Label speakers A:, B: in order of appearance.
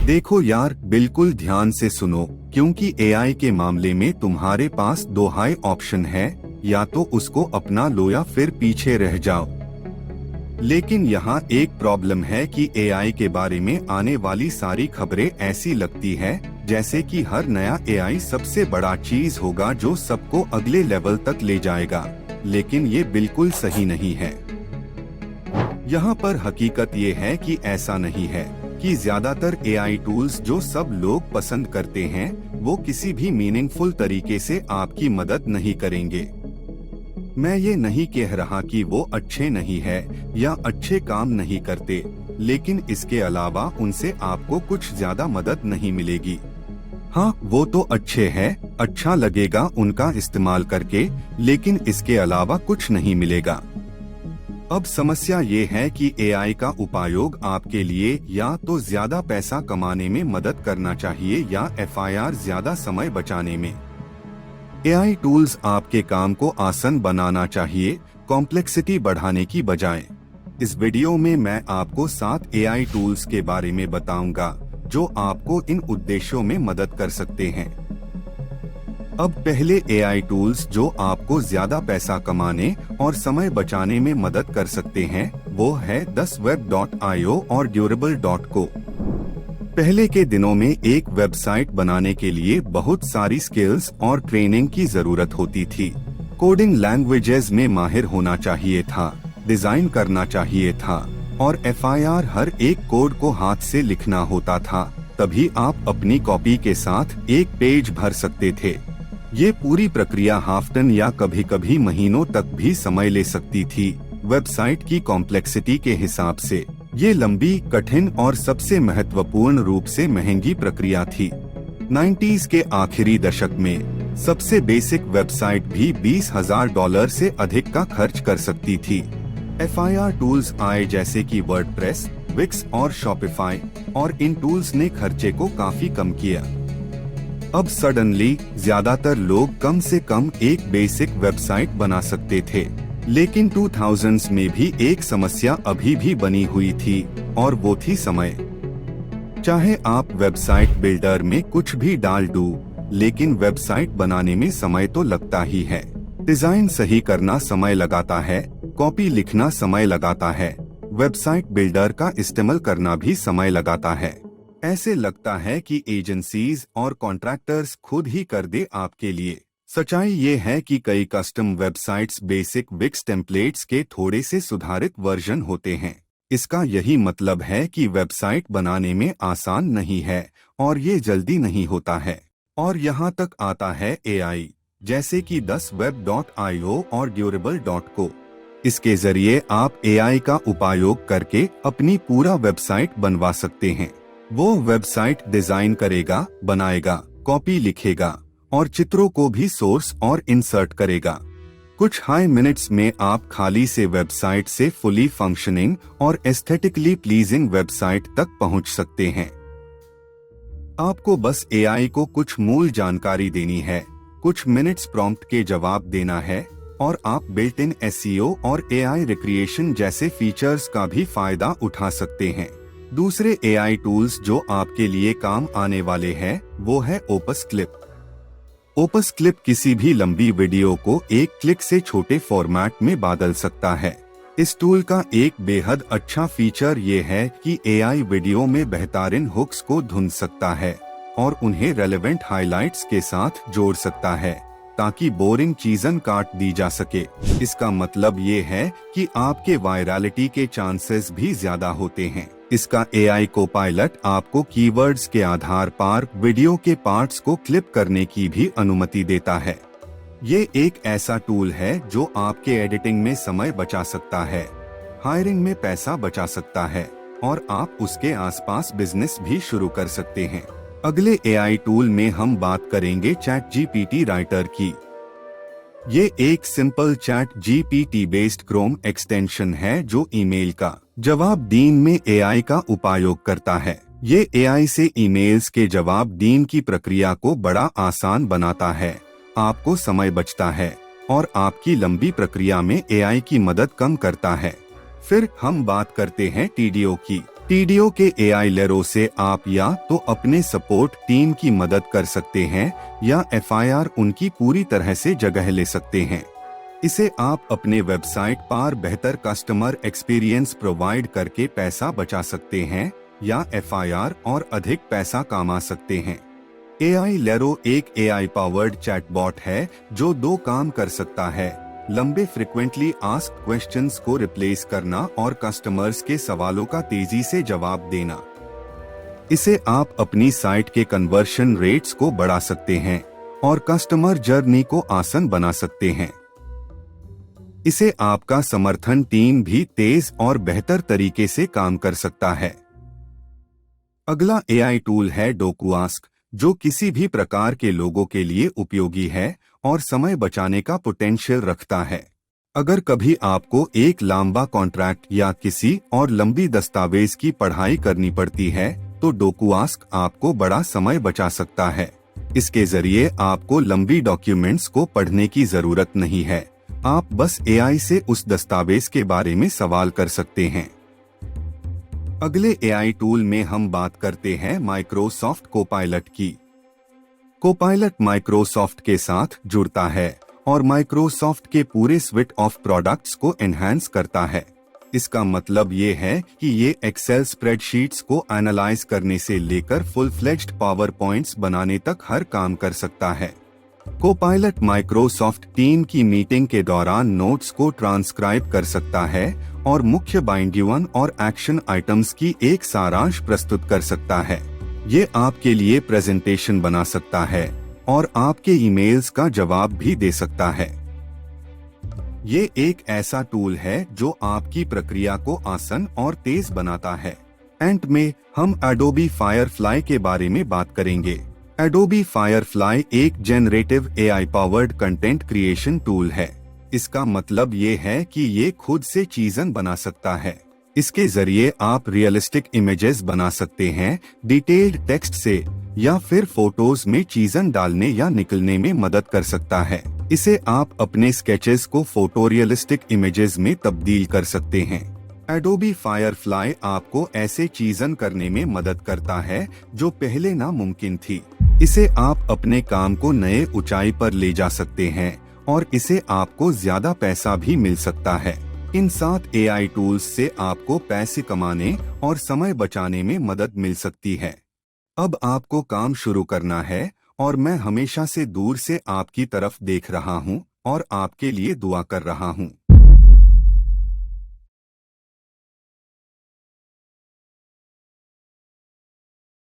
A: देखो यार, बिल्कुल ध्यान से सुनो, क्योंकि एआई के मामले में तुम्हारे पास दो हाई ऑप्शन है, या तो उसको अपना लो या फिर पीछे रह जाओ। लेकिन यहाँ एक प्रॉब्लम है कि एआई के बारे में आने वाली सारी खबरें ऐसी लगती है जैसे कि हर नया एआई सबसे बड़ा चीज होगा जो सबको अगले लेवल तक ले जाएगा, लेकिन ये बिल्कुल सही नहीं है। यहाँ पर हकीकत ये है कि ऐसा नहीं है कि ज्यादातर एआई टूल्स जो सब लोग पसंद करते हैं वो किसी भी मीनिंगफुल तरीके से आपकी मदद नहीं करेंगे। मैं ये नहीं कह रहा कि वो अच्छे नहीं है या अच्छे काम नहीं करते, लेकिन इसके अलावा उनसे आपको कुछ ज्यादा मदद नहीं मिलेगी। हाँ, वो तो अच्छे हैं, अच्छा लगेगा उनका इस्तेमाल करके, लेकिन इसके अलावा कुछ नहीं मिलेगा। अब समस्या ये है कि एआई का उपयोग आपके लिए या तो ज्यादा पैसा कमाने में मदद करना चाहिए या एफआईआर ज्यादा समय बचाने में। एआई टूल्स आपके काम को आसान बनाना चाहिए, कॉम्प्लेक्सिटी बढ़ाने की बजाय। इस वीडियो में मैं आपको 7 एआई टूल्स के बारे में बताऊंगा जो आपको इन उद्देश्यों में मदद कर सकते हैं। अब पहले एआई टूल्स जो आपको ज्यादा पैसा कमाने और समय बचाने में मदद कर सकते हैं वो है 10web.io और durable.co। पहले के दिनों में एक वेबसाइट बनाने के लिए बहुत सारी स्किल्स और ट्रेनिंग की जरूरत होती थी। कोडिंग लैंग्वेजेस में माहिर होना चाहिए था, डिजाइन करना चाहिए था और एफआईआर हर एक कोड को हाथ से लिखना होता था, तभी आप अपनी कॉपी के साथ एक पेज भर सकते थे। ये पूरी प्रक्रिया हाफ्टन या कभी कभी महीनों तक भी समय ले सकती थी। वेबसाइट की कॉम्प्लेक्सिटी के हिसाब से ये लंबी, कठिन और सबसे महत्वपूर्ण रूप से महंगी प्रक्रिया थी। 90s के आखिरी दशक में सबसे बेसिक वेबसाइट भी $20,000 से अधिक का खर्च कर सकती थी। एफआईआर टूल्स आए जैसे कि वर्डप्रेस, विक्स और शॉपिफाई, और इन टूल्स ने खर्चे को काफी कम किया। अब सडनली ज्यादातर लोग कम से कम एक बेसिक वेबसाइट बना सकते थे, लेकिन 2000s में भी एक समस्या अभी भी बनी हुई थी और वो थी समय। चाहे आप वेबसाइट बिल्डर में कुछ भी डाल दो, लेकिन वेबसाइट बनाने में समय तो लगता ही है। डिजाइन सही करना समय लगाता है, कॉपी लिखना समय लगाता है, वेबसाइट बिल्डर का इस्तेमाल करना भी समय लगाता है। ऐसे लगता है कि एजेंसीज और कॉन्ट्रैक्टर्स खुद ही कर दे आपके लिए। सच्चाई ये है कि कई custom websites basic Wix templates के थोड़े से सुधारित वर्जन होते हैं। इसका यही मतलब है कि वेबसाइट बनाने में आसान नहीं है और ये जल्दी नहीं होता है। और यहाँ तक आता है एआई, जैसे कि 10web.io और durable.co। इसके जरिए आप एआई का उपयोग करके अपनी पूरा वेबसाइट बनवा सकते हैं। वो वेबसाइट डिजाइन करेगा, बनाएगा, कॉपी लिखेगा और चित्रों को भी सोर्स और इंसर्ट करेगा। कुछ हाई मिनट्स में आप खाली से वेबसाइट से फुली फंक्शनिंग और एस्थेटिकली प्लीजिंग वेबसाइट तक पहुंच सकते हैं। आपको बस एआई को कुछ मूल जानकारी देनी है, कुछ मिनट्स प्रॉम्प्ट के जवाब देना है और आप बिल्ट इन एसईओ और एआई रिक्रिएशन जैसे फीचर्स का भी फायदा उठा सकते हैं। दूसरे एआई टूल्स जो आपके लिए काम आने वाले हैं वो है ओपस क्लिप। ओपस क्लिप किसी भी लंबी वीडियो को एक क्लिक से छोटे फॉर्मेट में बदल सकता है। इस टूल का एक बेहद अच्छा फीचर ये है कि एआई वीडियो में बेहतरीन हुक्स को ढूंढ सकता है और उन्हें रेलेवेंट हाइलाइट्स के साथ जोड़ सकता है ताकि बोरिंग चीज़ें काट दी जा सके। इसका मतलब ये है कि आपके वायरलिटी के चांसेस भी ज्यादा होते हैं। इसका एआई को पायलट आपको कीवर्ड्स के आधार पर वीडियो के पार्ट्स को क्लिप करने की भी अनुमति देता है। ये एक ऐसा टूल है जो आपके एडिटिंग में समय बचा सकता है, हायरिंग में पैसा बचा सकता है और आप उसके आसपास बिजनेस भी शुरू कर सकते हैं। अगले एआई टूल में हम बात करेंगे चैट जीपीटी राइटर की। ये एक simple chat GPT based Chrome extension है जो ईमेल का जवाब देने में एआई का उपयोग करता है। ये एआई से ईमेल्स के जवाब देने की प्रक्रिया को बड़ा आसान बनाता है, आपको समय बचता है और आपकी लंबी प्रक्रिया में एआई की मदद कम करता है। फिर हम बात करते हैं टीडीओ की। टीडीओ के एआई लेरो से आप या तो अपने सपोर्ट टीम की मदद कर सकते हैं या एफआईआर उनकी पूरी तरह से जगह ले सकते हैं। इसे आप अपने वेबसाइट पर बेहतर कस्टमर एक्सपीरियंस प्रोवाइड करके पैसा बचा सकते हैं या एफआईआर और अधिक पैसा कमा सकते हैं। एआई लेरो एक एआई पावर्ड चैटबॉट है जो 2 काम कर सकता है: लंबे फ्रिक्वेंटली आस्क्ड क्वेश्चंस को रिप्लेस करना और कस्टमर्स के सवालों का तेजी से जवाब देना। इसे आप अपनी साइट के कन्वर्शन रेट्स को बढ़ा सकते हैं और कस्टमर जर्नी को आसान बना सकते हैं। इसे आपका समर्थन टीम भी तेज और बेहतर तरीके से काम कर सकता है। अगला एआई टूल है डोकुआस्क, जो किसी भी प्रकार के लोगों के लिए उपयोगी है और समय बचाने का पोटेंशियल रखता है। अगर कभी आपको एक लंबा कॉन्ट्रैक्ट या किसी और लंबी दस्तावेज की पढ़ाई करनी पड़ती है तो डोकुआस्क आपको बड़ा समय बचा सकता है। इसके जरिए आपको लंबी डॉक्यूमेंट्स को पढ़ने की जरूरत नहीं है, आप बस एआई से उस दस्तावेज के बारे में सवाल कर सकते हैं। अगले एआई टूल में हम बात करते हैं माइक्रोसॉफ्ट कोपायलट की। कोपायलट माइक्रोसॉफ्ट के साथ जुड़ता है और माइक्रोसॉफ्ट के पूरे स्विट ऑफ प्रोडक्ट्स को एनहांस करता है। इसका मतलब ये है कि ये एक्सेल स्प्रेडशीट्स को एनालाइज करने से लेकर फुल फ्लेज्ड पावर पॉइंट्स बनाने तक हर काम कर सकता है। कोपायलट माइक्रोसॉफ्ट टीम की मीटिंग के दौरान नोट्स को ट्रांसक्राइब कर सकता है और मुख्य बाइंडिवन और एक्शन आइटम्स की एक सारांश प्रस्तुत कर सकता है। ये आपके लिए प्रेजेंटेशन बना सकता है और आपके ईमेल्स का जवाब भी दे सकता है। ये एक ऐसा टूल है जो आपकी प्रक्रिया को आसान और तेज बनाता है। अंत में हम एडोबी फायरफ्लाई के बारे में बात करेंगे। एडोबी फायरफ्लाई एक generative AI powered content creation tool है। इसका मतलब ये है कि ये खुद से चीज़ें बना सकता है। इसके जरिए आप रियलिस्टिक इमेजेस बना सकते हैं, डिटेल्ड टेक्स्ट से, या फिर फोटोज में चीज़ें डालने या निकलने में मदद कर सकता है। इसे आप अपने स्केचेस को फोटो रियलिस्टिक इमेजेस में तब्दील कर सकते हैं। एडोबी फायरफ्लाई आपको ऐसे चीज़ें करने में मदद करता है जो पहले नामुमकिन थी। इसे आप अपने काम को नए ऊंचाई पर ले जा सकते हैं और इसे आपको ज्यादा पैसा भी मिल सकता है। इन 7 एआई टूल्स से आपको पैसे कमाने और समय बचाने में मदद मिल सकती है। अब आपको काम शुरू करना है और मैं हमेशा से दूर से आपकी तरफ देख रहा हूं और आपके लिए दुआ कर रहा हूं।